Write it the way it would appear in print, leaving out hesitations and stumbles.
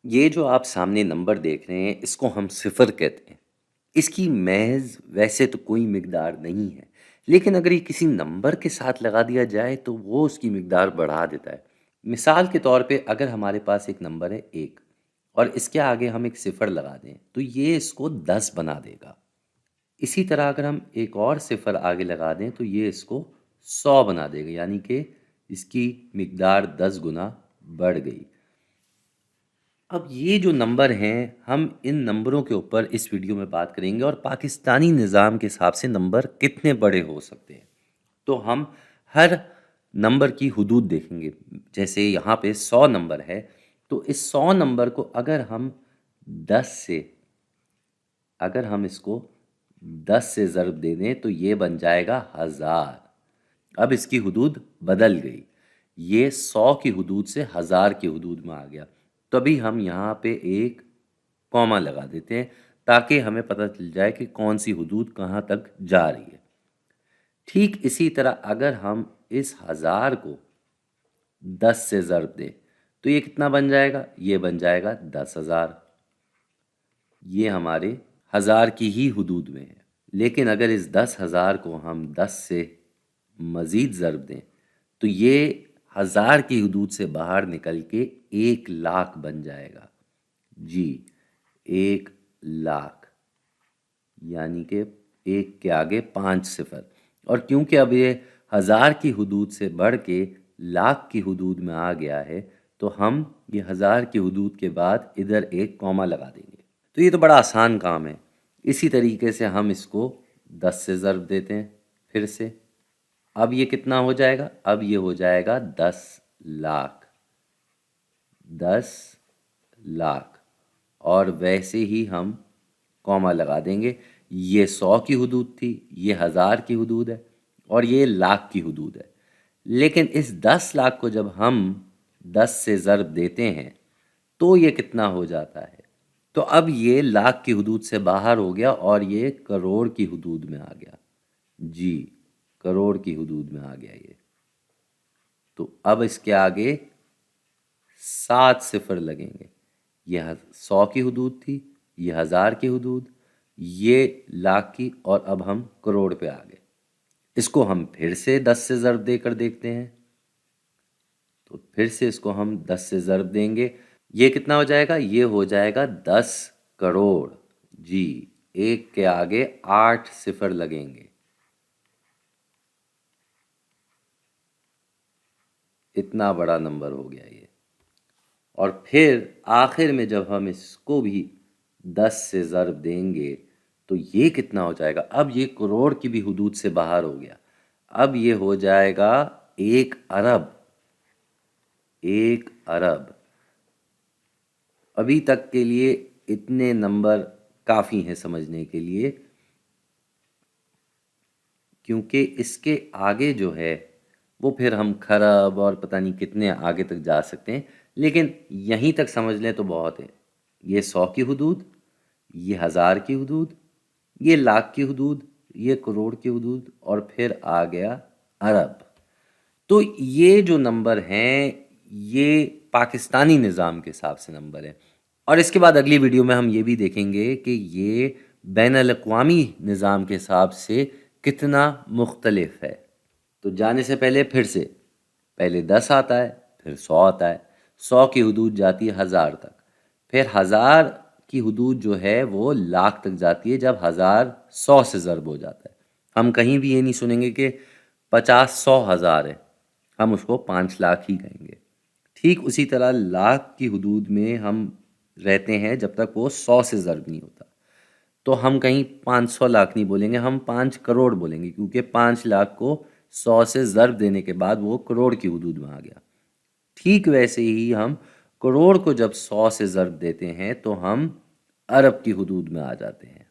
یہ جو آپ سامنے نمبر دیکھ رہے ہیں اس کو ہم صفر کہتے ہیں۔ اس کی محض ویسے تو کوئی مقدار نہیں ہے، لیکن اگر یہ کسی نمبر کے ساتھ لگا دیا جائے تو وہ اس کی مقدار بڑھا دیتا ہے۔ مثال کے طور پہ اگر ہمارے پاس ایک نمبر ہے 1 اور اس کے آگے ہم ایک صفر لگا دیں تو یہ اس کو 10 بنا دے گا۔ اسی طرح اگر ہم ایک اور صفر آگے لگا دیں تو یہ اس کو 100 بنا دے گا، یعنی کہ اس کی مقدار 10 گنا بڑھ گئی۔ اب یہ جو نمبر ہیں ہم ان نمبروں کے اوپر اس ویڈیو میں بات کریں گے اور پاکستانی نظام کے حساب سے نمبر کتنے بڑے ہو سکتے ہیں۔ تو ہم ہر نمبر کی حدود دیکھیں گے، جیسے یہاں پہ 100 نمبر ہے تو اس 100 نمبر کو اگر ہم 10 سے ضرب دے دیں تو یہ بن جائے گا 1000۔ اب اس کی حدود بدل گئی، یہ 100 کی حدود سے 1000 کی حدود میں آ گیا۔ تبھی ہم یہاں پہ ایک کوما لگا دیتے ہیں تاکہ ہمیں پتہ چل جائے کہ کون سی حدود کہاں تک جا رہی ہے۔ ٹھیک اسی طرح اگر ہم اس 1000 کو 10 سے ضرب دیں تو یہ کتنا بن جائے گا؟ یہ بن جائے گا 10,000۔ یہ ہمارے 1000 کی ہی حدود میں ہے، لیکن اگر اس 10,000 کو ہم 10 سے مزید ضرب دیں تو یہ 1000 کی حدود سے باہر نکل کے 1,00,000 بن جائے گا۔ جی 1,00,000، یعنی کہ 1 کے آگے 5 صفر، اور کیونکہ اب یہ 1000 کی حدود سے بڑھ کے لاکھ کی حدود میں آ گیا ہے تو ہم یہ 1000 کی حدود کے بعد ادھر ایک کوما لگا دیں گے۔ تو یہ تو بڑا آسان کام ہے۔ اسی طریقے سے ہم اس کو 10 سے ضرب دیتے ہیں پھر سے۔ اب یہ کتنا ہو جائے گا؟ اب یہ ہو جائے گا 10,00,000، 10,00,000، اور ویسے ہی ہم کوما لگا دیں گے۔ یہ 100 کی حدود تھی، یہ 1000 کی حدود ہے، اور یہ لاکھ کی حدود ہے۔ لیکن اس 10,00,000 کو جب ہم 10 سے ضرب دیتے ہیں تو یہ کتنا ہو جاتا ہے؟ تو اب یہ لاکھ کی حدود سے باہر ہو گیا اور یہ کروڑ کی حدود میں آ گیا۔ جی کروڑ کی حدود میں آ گیا یہ۔ تو اب اس کے آگے 7 صفر لگیں گے۔ یہ 100 کی حدود تھی، یہ 1000 کی حدود، یہ لاکھ کی، اور اب ہم کروڑ پہ آ گئے۔ اس کو ہم پھر سے 10 سے ضرب دے کر دیکھتے ہیں۔ تو پھر سے اس کو ہم 10 سے ضرب دیں گے، یہ کتنا ہو جائے گا؟ یہ ہو جائے گا 10 کروڑ۔ جی 1 کے آگے 8 صفر لگیں گے۔ اتنا بڑا نمبر ہو گیا یہ۔ اور پھر آخر میں جب ہم اس کو بھی 10 سے ضرب دیں گے تو یہ کتنا ہو جائے گا؟ اب یہ کروڑ کی بھی حدود سے باہر ہو گیا۔ اب یہ ہو جائے گا 1 ارب۔ 1 ارب۔ ابھی تک کے لیے اتنے نمبر کافی ہیں سمجھنے کے لیے، کیونکہ اس کے آگے جو ہے وہ پھر ہم کھرب اور پتہ نہیں کتنے آگے تک جا سکتے ہیں، لیکن یہیں تک سمجھ لیں تو بہت ہے۔ یہ 100 کی حدود، یہ 1000 کی حدود، یہ لاکھ کی حدود، یہ کروڑ کی حدود، اور پھر آ گیا ارب۔ تو یہ جو نمبر ہیں یہ پاکستانی نظام کے حساب سے نمبر ہیں، اور اس کے بعد اگلی ویڈیو میں ہم یہ بھی دیکھیں گے کہ یہ بین الاقوامی نظام کے حساب سے کتنا مختلف ہے۔ تو جانے سے پہلے پھر سے پہلے 10 آتا ہے، پھر 100 آتا ہے، 100 کی حدود جاتی ہے 1000 تک، پھر 1000 کی حدود جو ہے وہ لاکھ تک جاتی ہے جب 1000 100 سے ضرب ہو جاتا ہے۔ ہم کہیں بھی یہ نہیں سنیں گے کہ 50 100 1000 ہے، ہم اس کو 5,00,000 ہی کہیں گے۔ ٹھیک اسی طرح لاکھ کی حدود میں ہم رہتے ہیں جب تک وہ 100 سے ضرب نہیں ہوتا، تو ہم کہیں 500 لاکھ نہیں بولیں گے، ہم 5 کروڑ بولیں گے، کیونکہ 5,00,000 کو 100 سے ضرب دینے کے بعد وہ کروڑ کی حدود میں آ گیا۔ ٹھیک ویسے ہی ہم کروڑ کو جب 100 سے ضرب دیتے ہیں تو ہم ارب کی حدود میں آ جاتے ہیں۔